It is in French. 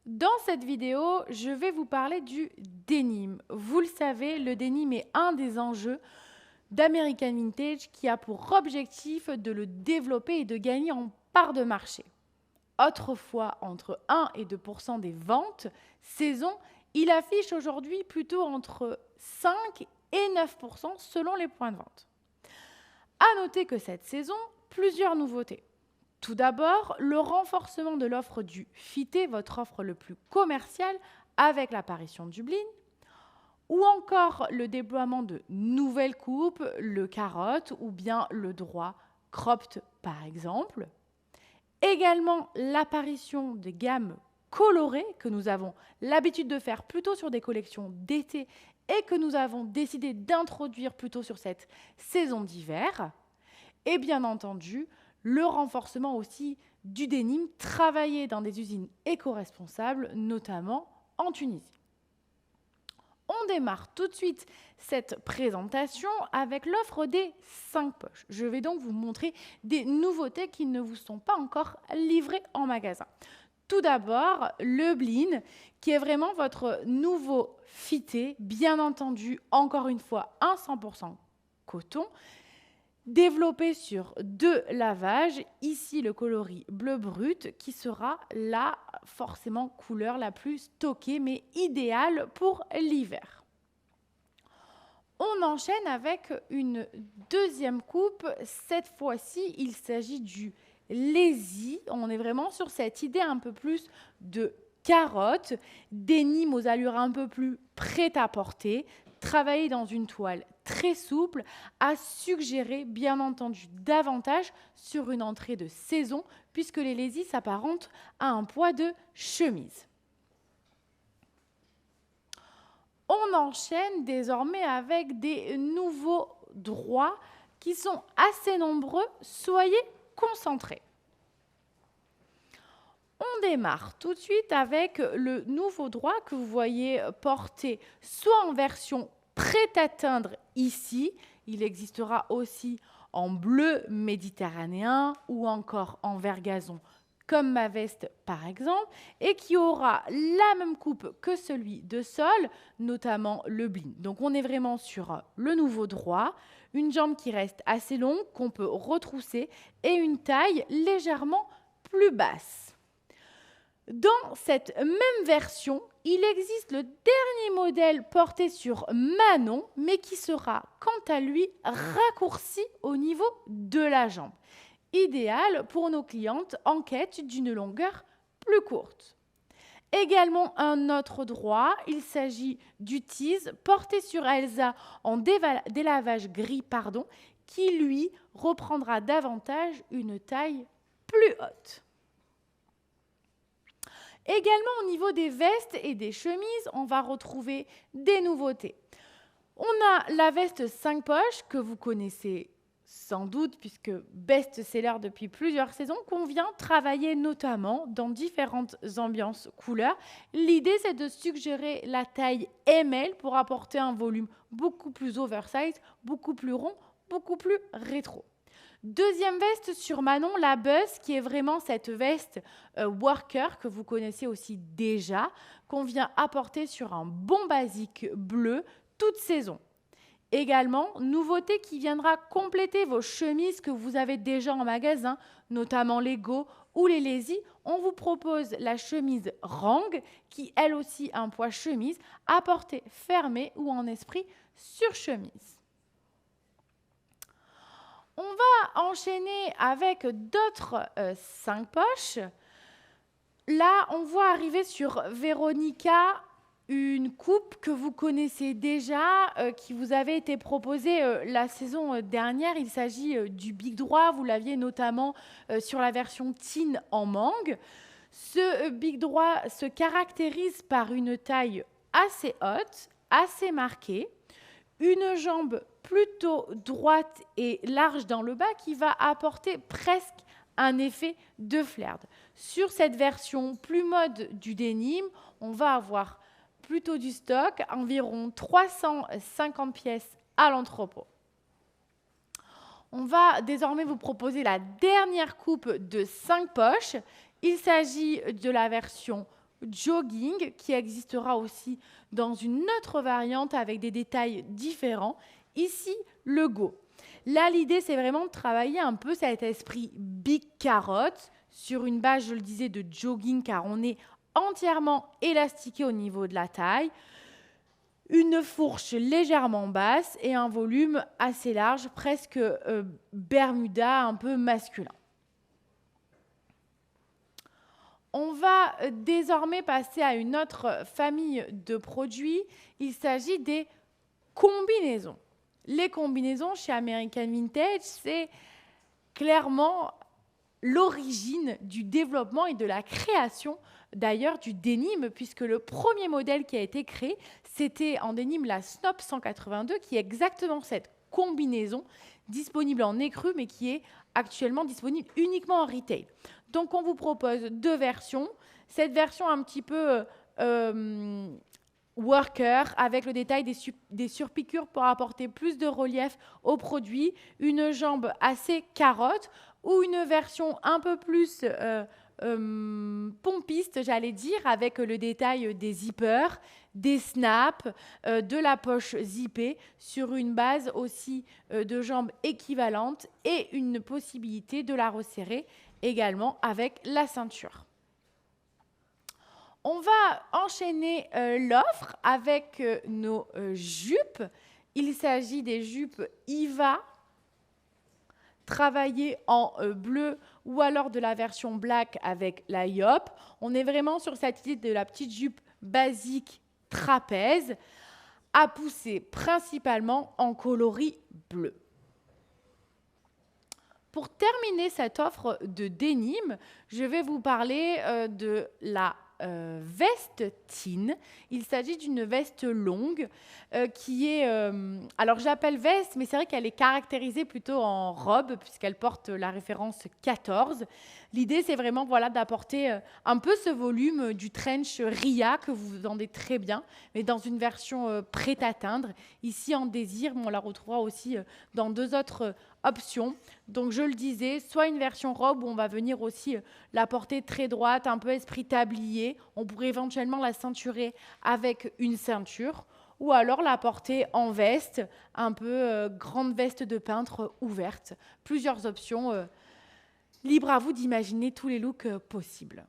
Dans cette vidéo, je vais vous parler du denim. Vous le savez, le denim est un des enjeux d'American Vintage qui a pour objectif de le développer et de gagner en part de marché. Autrefois, entre 1 et 2 des ventes saison, il affiche aujourd'hui plutôt entre 5 et 9 selon les points de vente. À noter que cette saison, plusieurs nouveautés. Tout d'abord, le renforcement de l'offre du fité, votre offre le plus commerciale, avec l'apparition du bling, ou encore le déploiement de nouvelles coupes, le carotte ou bien le droit cropped par exemple. Également l'apparition de gammes colorées que nous avons l'habitude de faire plutôt sur des collections d'été et que nous avons décidé d'introduire plutôt sur cette saison d'hiver. Et bien entendu, le renforcement aussi du denim travaillé dans des usines éco-responsables, notamment en Tunisie. On démarre tout de suite cette présentation avec l'offre des 5 poches. Je vais donc vous montrer des nouveautés qui ne vous sont pas encore livrées en magasin. Tout d'abord, le bling, qui est vraiment votre nouveau fité, bien entendu, encore une fois, un 100% coton, développé sur 2 lavages. Ici, le coloris bleu brut qui sera la forcément couleur la plus stockée, mais idéale pour l'hiver. On enchaîne avec une deuxième coupe. Cette fois-ci, il s'agit du lazy. On est vraiment sur cette idée un peu plus de carotte, denim aux allures un peu plus prêt-à-porter, travaillé dans une toile très souple, à suggérer bien entendu davantage sur une entrée de saison, puisque les lazy s'apparentent à un poids de chemise. On enchaîne désormais avec des nouveaux droits qui sont assez nombreux. Soyez concentrés. On démarre tout de suite avec le nouveau droit que vous voyez porté soit en version prête à teindre ici, il existera aussi en bleu méditerranéen ou encore en vert gazon comme ma veste par exemple, et qui aura la même coupe que celui de sol, notamment le bling. Donc on est vraiment sur le nouveau droit, une jambe qui reste assez longue, qu'on peut retrousser, et une taille légèrement plus basse. Dans cette même version, il existe le dernier modèle porté sur Manon, mais qui sera quant à lui raccourci au niveau de la jambe. Idéal pour nos clientes en quête d'une longueur plus courte. Également un autre droit, il s'agit du tease porté sur Elsa en délavage gris, qui lui reprendra davantage une taille plus haute. Également au niveau des vestes et des chemises, on va retrouver des nouveautés. On a la veste 5 poches que vous connaissez sans doute, puisque best-seller depuis plusieurs saisons, qu'on vient travailler notamment dans différentes ambiances couleurs. L'idée, c'est de suggérer la taille ML pour apporter un volume beaucoup plus oversize, beaucoup plus rond, beaucoup plus rétro. Deuxième veste sur Manon, la Buzz, qui est vraiment cette veste worker que vous connaissez aussi déjà, qu'on vient apporter sur un bon basique bleu toute saison. Également, nouveauté qui viendra compléter vos chemises que vous avez déjà en magasin, notamment les Go ou les Lazy. On vous propose la chemise Rang, qui elle aussi a un poids chemise, à portée fermée ou en esprit sur chemise. On va enchaîner avec d'autres 5 poches. Là, on voit arriver sur Véronica une coupe que vous connaissez déjà, qui vous avait été proposée la saison dernière. Il s'agit du Big Droit. Vous l'aviez notamment sur la version teen en mangue. Ce Big Droit se caractérise par une taille assez haute, assez marquée, une jambe plutôt droite et large dans le bas qui va apporter presque un effet de flared. Sur cette version plus mode du denim, on va avoir plutôt du stock, environ 350 pièces à l'entrepôt. On va désormais vous proposer la dernière coupe de 5 poches. Il s'agit de la version jogging qui existera aussi dans une autre variante avec des détails différents. Ici, le go. Là, l'idée, c'est vraiment de travailler un peu cet esprit big carotte sur une base, je le disais, de jogging car on est entièrement élastiqué au niveau de la taille, une fourche légèrement basse et un volume assez large, presque Bermuda, un peu masculin. On va désormais passer à une autre famille de produits. Il s'agit des combinaisons. Les combinaisons chez American Vintage, c'est clairement l'origine du développement et de la création d'ailleurs du denim, puisque le premier modèle qui a été créé, c'était en denim la Snop 182, qui est exactement cette combinaison disponible en écru, mais qui est actuellement disponible uniquement en retail. Donc on vous propose deux versions. Cette version un petit peu worker, avec le détail des surpiqûres pour apporter plus de relief au produit, une jambe assez carotte, ou une version un peu plus pompiste, j'allais dire, avec le détail des zippers, des snaps, de la poche zippée, sur une base aussi de jambes équivalentes et une possibilité de la resserrer également avec la ceinture. On va enchaîner l'offre avec nos jupes. Il s'agit des jupes Iva, travaillées en bleu ou alors de la version black avec la Yop. On est vraiment sur cette idée de la petite jupe basique trapèze, à pousser principalement en coloris bleu. Pour terminer cette offre de denim, je vais vous parler de la veste Teen. Il s'agit d'une veste longue qui est... alors j'appelle veste, mais c'est vrai qu'elle est caractérisée plutôt en robe puisqu'elle porte la référence 14. L'idée, c'est vraiment voilà, d'apporter un peu ce volume du trench Ria que vous vendez très bien, mais dans une version prête à teindre. Ici, en désir, on la retrouvera aussi dans deux autres options. Donc, je le disais, soit une version robe où on va venir aussi la porter très droite, un peu esprit tablier. On pourrait éventuellement la ceinturer avec une ceinture ou alors la porter en veste, un peu grande veste de peintre ouverte. Plusieurs options. Libre à vous d'imaginer tous les looks possibles.